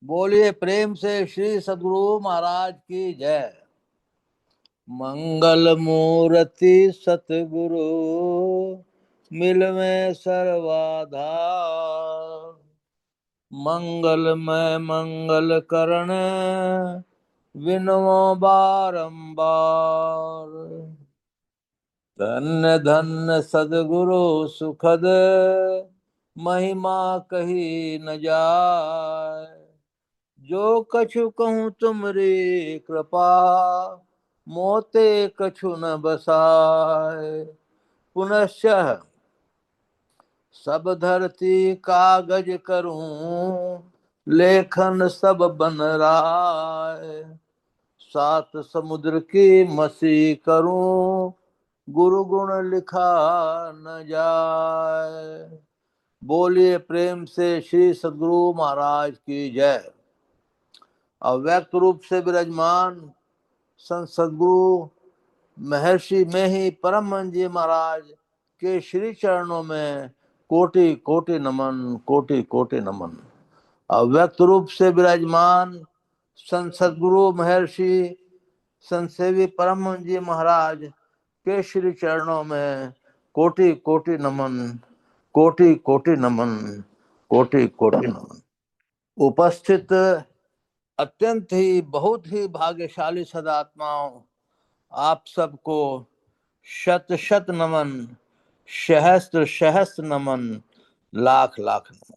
बोलिए प्रेम से श्री सद्गुरु महाराज की जय। मंगल मूर्ति सतगुरु मिलवे सर्वाधार। मंगलमय मंगल करण विनवो बारंबार। धन्य धन्य सद्गुरु सुखद महिमा कही न जाय। जो कछु कहूँ तुमरी कृपा मोते कछु न बसाए। पुनश्च सब धरती कागज करूं लेखन सब बन राय। सात समुद्र की मसी करूं गुरु गुण लिखा न जाए। बोलिए प्रेम से श्री सद्गुरु महाराज की जय। अव्यक्त रूप से विराजमान संत सद्गुरु महर्षि में ही परम जी महाराज के श्री चरणों में कोटि कोटि नमन, कोटि कोटि नमन। अव्यक्त रूप से विराजमान संत सद्गुरु महर्षि संत सेवी परम जी महाराज के श्री चरणों में कोटि कोटि नमन, कोटि कोटि नमन, कोटि कोटि नमन। उपस्थित अत्यंत ही बहुत ही भाग्यशाली सदात्माओं, आप सबको शत शत नमन, सहस्त्र सहस्त्र नमन, लाख लाख नमन।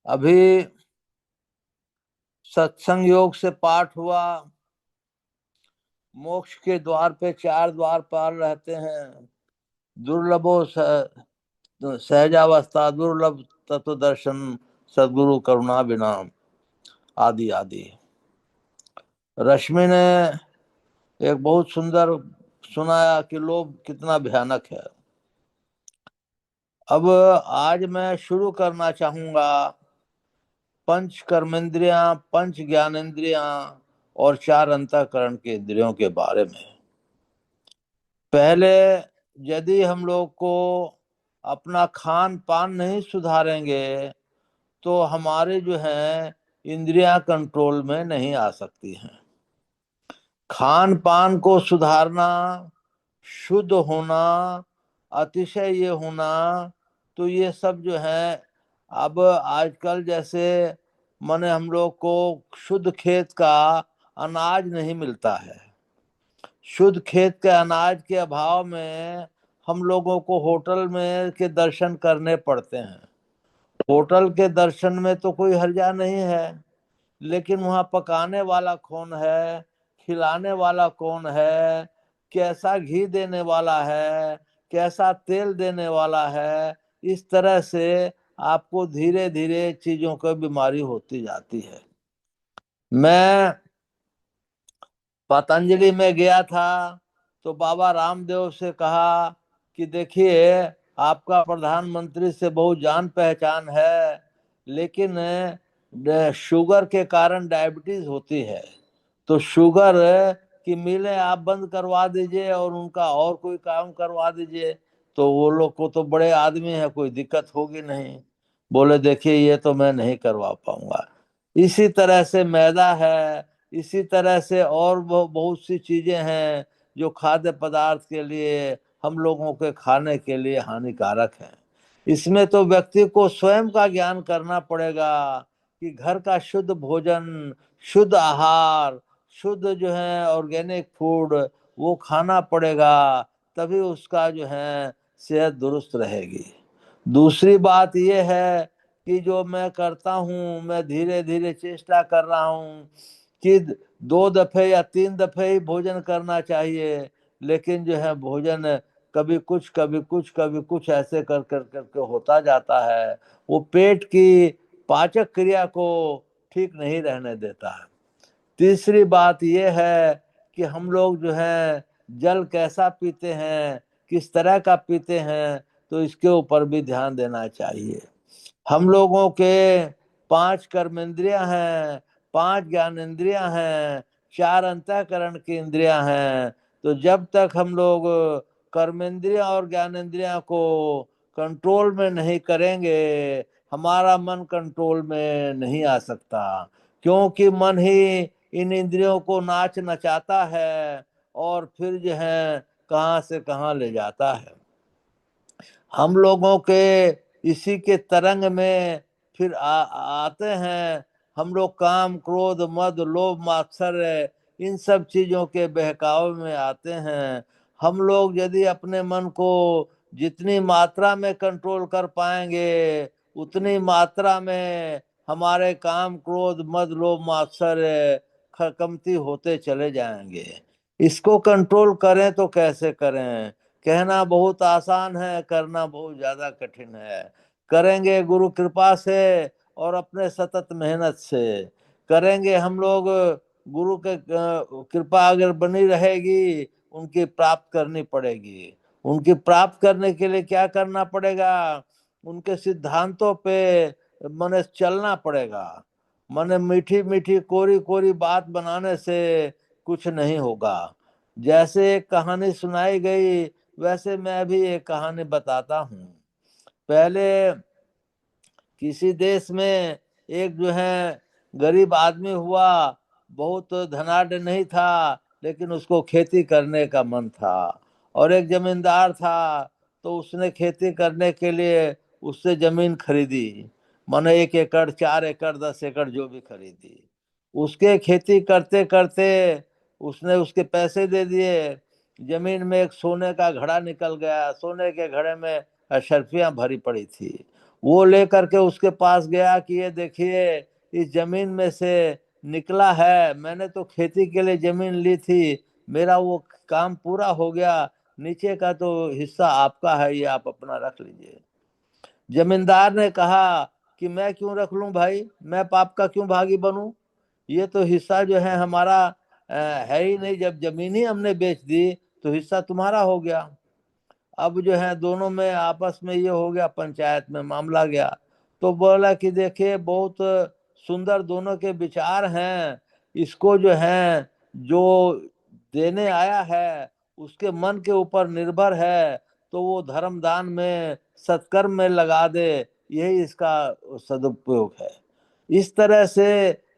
अभी सत्संग योग से पाठ हुआ। मोक्ष के द्वार पे चार द्वार पार रहते हैं। दुर्लभो सहजावस्था, दुर्लभ तत्व दर्शन, सद्गुरु करुणा बिना, आदि आदि। रश्मि ने एक बहुत सुंदर सुनाया कि लोभ कितना भयानक है। अब आज मैं शुरू करना चाहूंगा पंच कर्मेंद्रियां, पंच ज्ञानेंद्रियां और चार अंतःकरण के इंद्रियों के बारे में। पहले यदि हम लोग को अपना खान पान नहीं सुधारेंगे तो हमारे जो है इंद्रियां कंट्रोल में नहीं आ सकती हैं। खान पान को सुधारना, शुद्ध होना, अतिशय ये होना, तो ये सब जो है अब आजकल जैसे माने हम लोग को शुद्ध खेत का अनाज नहीं मिलता है। शुद्ध खेत के अनाज के अभाव में हम लोगों को होटल में के दर्शन करने पड़ते हैं। होटल के दर्शन में तो कोई हर्जा नहीं है, लेकिन वहां पकाने वाला कौन है, खिलाने वाला कौन है, कैसा घी देने वाला है, कैसा तेल देने वाला है, इस तरह से आपको धीरे धीरे चीजों की बीमारी होती जाती है। मैं पतंजलि में गया था तो बाबा रामदेव से कहा कि देखिए आपका प्रधानमंत्री से बहुत जान पहचान है, लेकिन शुगर के कारण डायबिटीज होती है, तो शुगर की मिलें आप बंद करवा दीजिए और उनका और कोई काम करवा दीजिए, तो वो लोग को तो बड़े आदमी है, कोई दिक्कत होगी नहीं। बोले देखिए ये तो मैं नहीं करवा पाऊंगा। इसी तरह से मैदा है, इसी तरह से और बहुत सी चीजें हैं जो खाद्य पदार्थ के लिए हम लोगों के खाने के लिए हानिकारक हैं। इसमें तो व्यक्ति को स्वयं का ज्ञान करना पड़ेगा कि घर का शुद्ध भोजन, शुद्ध आहार, शुद्ध जो है ऑर्गेनिक फूड वो खाना पड़ेगा, तभी उसका जो है सेहत दुरुस्त रहेगी। दूसरी बात यह है कि जो मैं करता हूँ, मैं धीरे धीरे चेष्टा कर रहा हूँ कि 2 दफे या 3 दफे ही भोजन करना चाहिए, लेकिन जो है भोजन कभी कुछ कभी कुछ कभी कुछ ऐसे कर कर करके होता जाता है, वो पेट की पाचक क्रिया को ठीक नहीं रहने देता है। तीसरी बात यह है कि हम लोग जो है जल कैसा पीते हैं, किस तरह का पीते हैं, तो इसके ऊपर भी ध्यान देना चाहिए। हम लोगों के 5 कर्मेंद्रियां हैं, 5 ज्ञानेंद्रियां हैं, 4 अंतःकरण की इंद्रियां हैं, तो जब तक हम लोग कर्मेंद्रियां और ज्ञानेंद्रियां को कंट्रोल में नहीं करेंगे, हमारा मन कंट्रोल में नहीं आ सकता, क्योंकि मन ही इन इंद्रियों को नाच नचाता है और फिर जो है कहाँ से कहाँ ले जाता है। हम लोगों के इसी के तरंग में फिर आते हैं। हम लोग काम क्रोध मद लोभ मात्सर्य इन सब चीजों के बहकावे में आते हैं। हम लोग यदि अपने मन को जितनी मात्रा में कंट्रोल कर पाएंगे, उतनी मात्रा में हमारे काम क्रोध मद लोभ मात्सर्य कमती होते चले जाएंगे। इसको कंट्रोल करें तो कैसे करें? कहना बहुत आसान है, करना बहुत ज्यादा कठिन है। करेंगे गुरु कृपा से और अपने सतत मेहनत से करेंगे हम लोग। गुरु के कृपा अगर बनी रहेगी, उनकी प्राप्त करनी पड़ेगी। उनकी प्राप्त करने के लिए क्या करना पड़ेगा? उनके सिद्धांतों पे मने चलना पड़ेगा। मने मीठी मीठी कोरी कोरी बात बनाने से कुछ नहीं होगा। जैसे एक कहानी सुनाई गई, वैसे मैं भी एक कहानी बताता हूँ। पहले किसी देश में एक जो है गरीब आदमी हुआ, बहुत धनाढ्य नहीं था, लेकिन उसको खेती करने का मन था। और एक जमींदार था, तो उसने खेती करने के लिए उससे जमीन खरीदी। माने 1 एकड़ 4 एकड़ 10 एकड़ जो भी खरीदी। उसके खेती करते करते उसने उसके पैसे दे दिए। जमीन में एक सोने का घड़ा निकल गया। सोने के घड़े में अशर्फियां भरी पड़ी थी। वो लेकर के उसके पास गया कि ये देखिए, इस जमीन में से निकला है, मैंने तो खेती के लिए जमीन ली थी, मेरा वो काम पूरा हो गया, नीचे का तो हिस्सा आपका है, ये आप अपना रख लीजिए। जमींदार ने कहा कि मैं क्यों रख लूं भाई, मैं पाप का क्यों भागी बनूं? ये तो हिस्सा जो है हमारा है ही नहीं। जब जमीन ही हमने बेच दी तो हिस्सा तुम्हारा हो गया। अब जो है दोनों में आपस में ये हो गया, पंचायत में मामला गया। तो बोला कि देखिए, बहुत सुंदर दोनों के विचार हैं, इसको जो है जो देने आया है उसके मन के ऊपर निर्भर है, तो वो धर्म दान में सत्कर्म में लगा दे, यही इसका सदुपयोग है। इस तरह से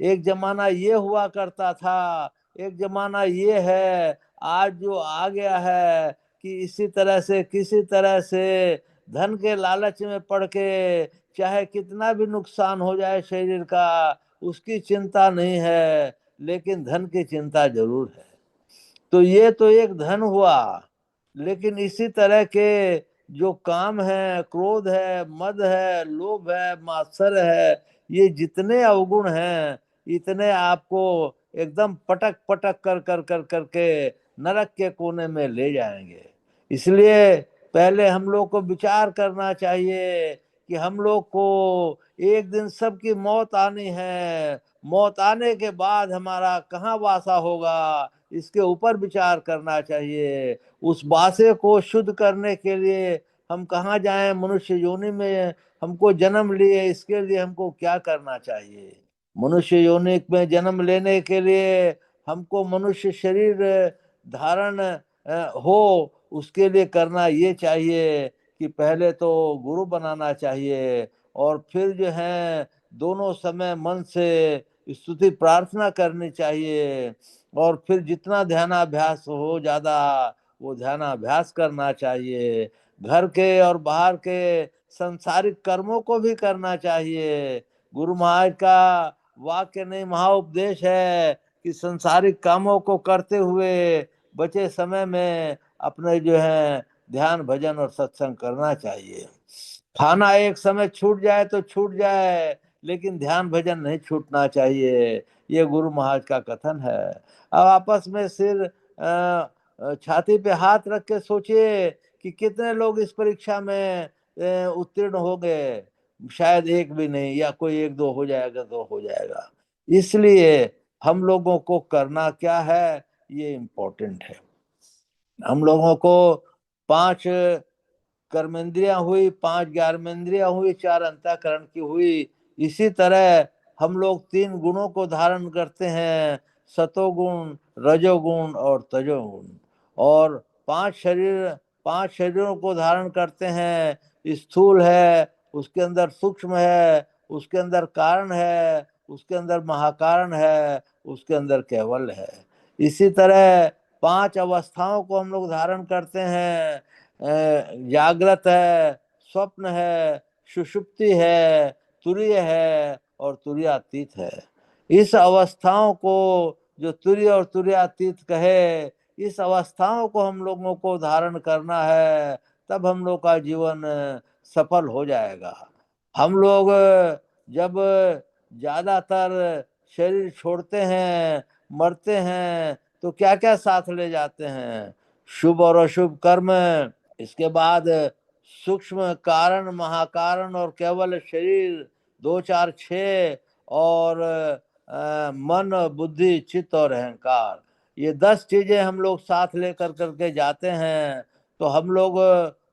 एक जमाना ये हुआ करता था, एक जमाना ये है, आज जो आ गया है कि इसी तरह से किसी तरह से धन के लालच में पड़ के चाहे कितना भी नुकसान हो जाए शरीर का, उसकी चिंता नहीं है, लेकिन धन की चिंता जरूर है। तो ये तो एक धन हुआ। लेकिन इसी तरह के जो काम है, क्रोध है, मद है, लोभ है, मात्सर्य है, ये जितने अवगुण हैं, इतने आपको एकदम पटक पटक कर कर कर करके नरक के कोने में ले जाएंगे। इसलिए पहले हम लोग को विचार करना चाहिए कि हम लोग को एक दिन सबकी मौत आनी है। मौत आने के बाद हमारा कहाँ वासा होगा, इसके ऊपर विचार करना चाहिए। उस वासे को शुद्ध करने के लिए हम कहाँ जाएं? मनुष्य योनि में हमको जन्म लिए, इसके लिए हमको क्या करना चाहिए? मनुष्य योनि में जन्म लेने के लिए हमको मनुष्य शरीर धारण हो, उसके लिए करना ये चाहिए कि पहले तो गुरु बनाना चाहिए, और फिर जो है दोनों समय मन से स्तुति प्रार्थना करनी चाहिए, और फिर जितना ध्यानाभ्यास हो ज्यादा, वो ध्यानाभ्यास करना चाहिए। घर के और बाहर के संसारिक कर्मों को भी करना चाहिए। गुरु महाराज का वाक्य नहीं, महाउपदेश है कि संसारिक कामों को करते हुए बचे समय में अपने जो है ध्यान भजन और सत्संग करना चाहिए। खाना एक समय छूट जाए तो छूट जाए, लेकिन ध्यान भजन नहीं छूटना चाहिए। ये गुरु महाराज का कथन है। अब आपस में सिर छाती पे हाथ रख के सोचिए कि कितने लोग इस परीक्षा में उत्तीर्ण हो गए। शायद एक भी नहीं, या कोई एक दो हो जाएगा तो हो जाएगा। इसलिए हम लोगों को करना क्या है, ये इम्पोर्टेंट है। हम लोगों को 5 कर्मेंद्रियां हुई, 5 ज्ञानेंद्रियां हुई, 4 अंतःकरण की हुई। इसी तरह हम लोग 3 गुणों को धारण करते हैं, सतोगुण, रजोगुण और तजोगुण। और 5 शरीरों को धारण करते हैं, स्थूल है, उसके अंदर सूक्ष्म है, उसके अंदर कारण है, उसके अंदर महाकारण है, उसके अंदर केवल है। इसी तरह 5 अवस्थाओं को हम लोग धारण करते हैं। जागृत है, स्वप्न है, सुषुप्ति है, तुरीय है और तुरीयातीत है। इस अवस्थाओं को जो तुरीय और तुरीयातीत कहे, इस अवस्थाओं को हम लोगों को धारण करना है, तब हम लोग का जीवन सफल हो जाएगा। हम लोग जब ज्यादातर शरीर छोड़ते हैं, मरते हैं, तो क्या क्या साथ ले जाते हैं? शुभ और अशुभ कर्म, इसके बाद सूक्ष्म कारण, महाकारण और केवल शरीर, 2 4 6, और मन, बुद्धि, चित्त और अहंकार। ये 10 चीजें हम लोग साथ लेकर करके जाते हैं। तो हम लोग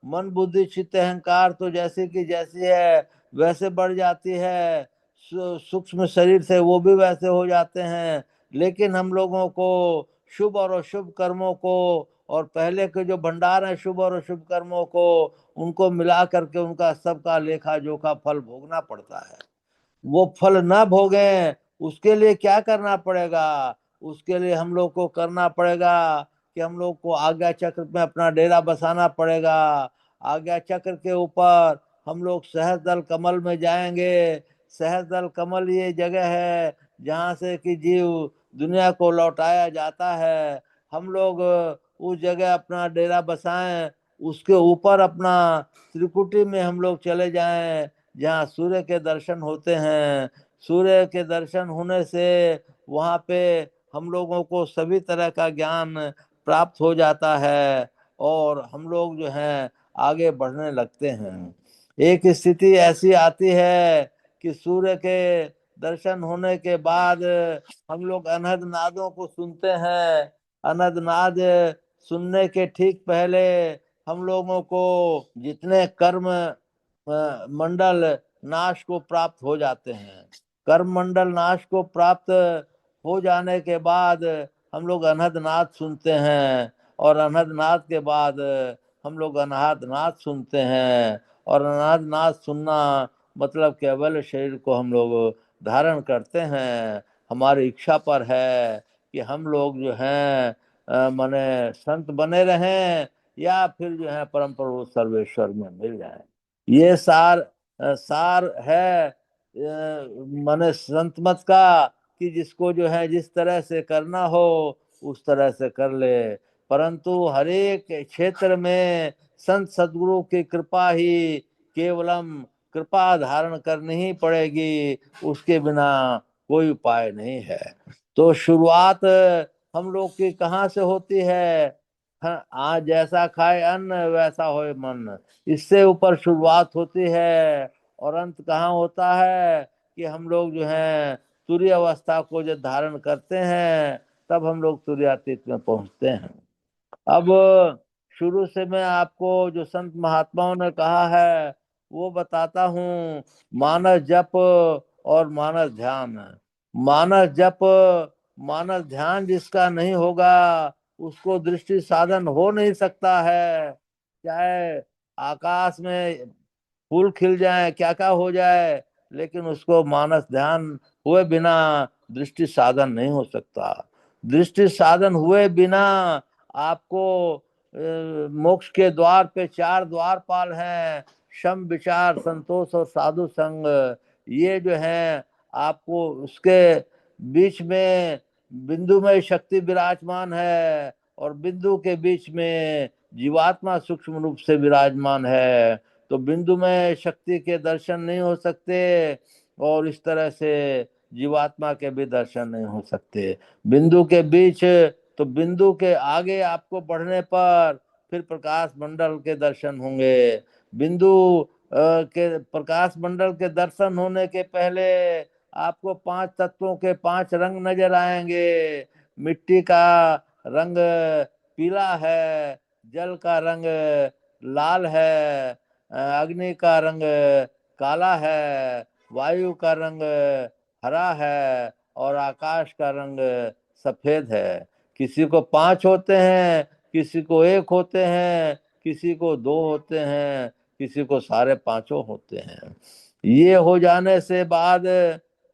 मन, बुद्धि, चित्त, अहंकार तो जैसे कि जैसी है वैसे बढ़ जाती है, सूक्ष्म शरीर से वो भी वैसे हो जाते हैं। लेकिन हम लोगों को शुभ और अशुभ कर्मों को, और पहले के जो भंडार है शुभ और अशुभ कर्मों को, उनको मिला करके उनका सबका लेखा जोखा फल भोगना पड़ता है। वो फल ना भोगें, उसके लिए क्या करना पड़ेगा? उसके लिए हम लोग को करना पड़ेगा कि हम लोग को आज्ञा चक्र में अपना डेरा बसाना पड़ेगा। आज्ञा चक्र के ऊपर हम लोग सहस्त्रदल कमल में जाएंगे। सहस्त्रदल कमल ये जगह है जहाँ से कि जीव दुनिया को लौटाया जाता है। हम लोग उस जगह अपना डेरा बसाएं, उसके ऊपर अपना त्रिकुटी में हम लोग चले जाएं, जहाँ सूर्य के दर्शन होते हैं। सूर्य के दर्शन होने से वहाँ पे हम लोगों को सभी तरह का ज्ञान प्राप्त हो जाता है, और हम लोग जो हैं आगे बढ़ने लगते हैं। एक स्थिति ऐसी आती है कि सूर्य के दर्शन होने के बाद हम लोग अनहद नादों को सुनते हैं। अनहद नाद सुनने के ठीक पहले हम लोगों को जितने कर्म मंडल नाश को प्राप्त हो जाते हैं। कर्म मंडल नाश को प्राप्त हो जाने के बाद हम लोग अनहद नाद सुनते हैं, और अनहद नाद के बाद हम लोग अनाहत नाद सुनते हैं। और अनाहत नाद सुनना मतलब केवल शरीर को हम लोग धारण करते हैं। हमारी इच्छा पर है कि हम लोग जो हैं माने संत बने रहें, या फिर जो है परम प्रभु सर्वेश्वर में मिल जाए। ये सार है माने संत मत का, कि जिसको जो है जिस तरह से करना हो उस तरह से कर ले। परंतु हर एक क्षेत्र में संत सदगुरु की कृपा ही केवलम कृपा धारण करनी ही पड़ेगी, उसके बिना कोई उपाय नहीं है। तो शुरुआत हम लोग की कहाँ से होती है? हाँ, आज जैसा खाए अन्न वैसा होए मन, इससे ऊपर शुरुआत होती है। और अंत कहाँ होता है? कि हम लोग जो है तुरीय अवस्था को जब धारण करते हैं, तब हम लोग तुरीयातीत में पहुंचते हैं। अब शुरू से मैं आपको जो संत महात्माओं ने कहा है वो बताता हूँ। मानस जप और मानस ध्यान। मानस जप, मानस ध्यान जिसका नहीं होगा उसको दृष्टि साधन हो नहीं सकता है। चाहे आकाश में फूल खिल जाए, क्या क्या हो जाए, लेकिन उसको मानस ध्यान हुए बिना दृष्टि साधन नहीं हो सकता। दृष्टि साधन हुए बिना आपको मोक्ष के द्वार पे 4 द्वारपाल हैं, सम विचार, संतोष और साधु संग। ये जो है आपको उसके बीच में बिंदु में शक्ति विराजमान है, और बिंदु के बीच में जीवात्मा सूक्ष्म रूप से विराजमान है। तो बिंदु में शक्ति के दर्शन नहीं हो सकते, और इस तरह से जीवात्मा के भी दर्शन नहीं हो सकते। बिंदु के बीच, तो बिंदु के आगे आपको बढ़ने पर फिर प्रकाश मंडल के दर्शन होंगे। बिंदु के प्रकाश मंडल के दर्शन होने के पहले आपको 5 तत्वों के 5 रंग नजर आएंगे। मिट्टी का रंग पीला है, जल का रंग लाल है, अग्नि का रंग काला है, वायु का रंग हरा है, और आकाश का रंग सफेद है। किसी को 5 होते हैं, किसी को 1 होते हैं, किसी को 2 होते हैं, किसी को सारे पांचों होते हैं। ये हो जाने से बाद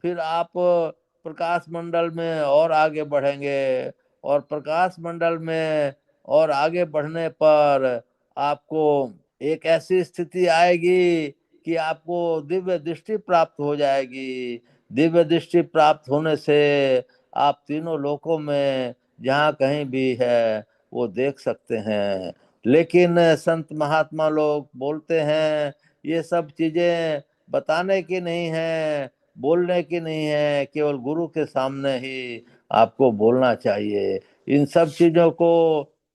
फिर आप प्रकाश मंडल में और आगे बढ़ेंगे, और प्रकाश मंडल में और आगे बढ़ने पर आपको एक ऐसी स्थिति आएगी कि आपको दिव्य दृष्टि प्राप्त हो जाएगी। दिव्य दृष्टि प्राप्त होने से आप तीनों लोकों में जहाँ कहीं भी है वो देख सकते हैं। लेकिन संत महात्मा लोग बोलते हैं ये सब चीजें बताने की नहीं है, बोलने की नहीं है, केवल गुरु के सामने ही आपको बोलना चाहिए। इन सब चीजों को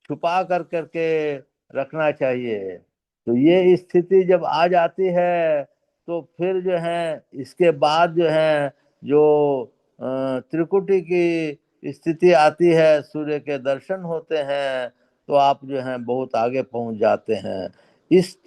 छुपा कर करके रखना चाहिए। तो ये स्थिति जब आ जाती है तो फिर जो है इसके बाद जो है जो त्रिकुटी की स्थिति आती है, सूर्य के दर्शन होते हैं, तो आप जो है बहुत आगे पहुंच जाते हैं। इस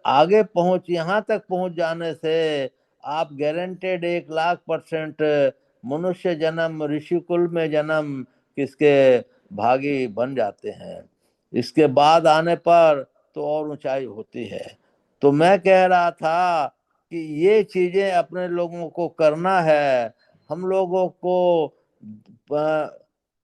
आगे पहुंच यहाँ तक पहुंच जाने से आप गारंटेड 1,00,000% मनुष्य जन्म, ऋषि कुल में जन्म किसके भागी बन जाते हैं। इसके बाद आने पर तो और ऊंचाई होती है। तो मैं कह रहा था कि ये चीजें अपने लोगों को करना है। हम लोगों को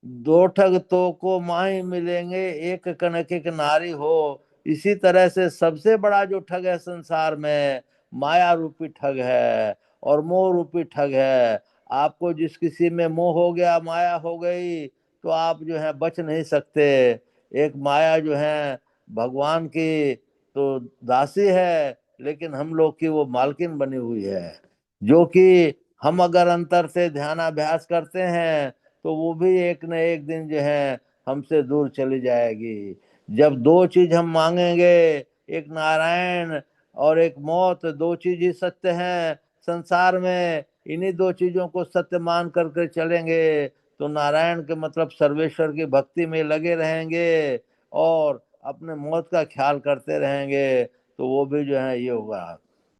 दो ठग तो को माही मिलेंगे, एक कनक एक नारी हो। इसी तरह से सबसे बड़ा जो ठग है संसार में, माया रूपी ठग है और मोह रूपी ठग है। आपको जिस किसी में मोह हो गया, माया हो गई, तो आप जो है बच नहीं सकते। एक माया जो है भगवान की तो दासी है, लेकिन हम लोग की वो मालकिन बनी हुई है, जो कि हम अगर अंतर से ध्यानाभ्यास करते हैं तो वो भी एक न एक दिन जो है हमसे दूर चली जाएगी। जब दो चीज हम मांगेंगे, एक नारायण और एक मौत, दो चीज ही सत्य हैं संसार में, इन्हीं दो चीजों को सत्य मान करके चलेंगे तो नारायण के मतलब सर्वेश्वर की भक्ति में लगे रहेंगे और अपने मौत का ख्याल करते रहेंगे, तो वो भी जो है ये होगा।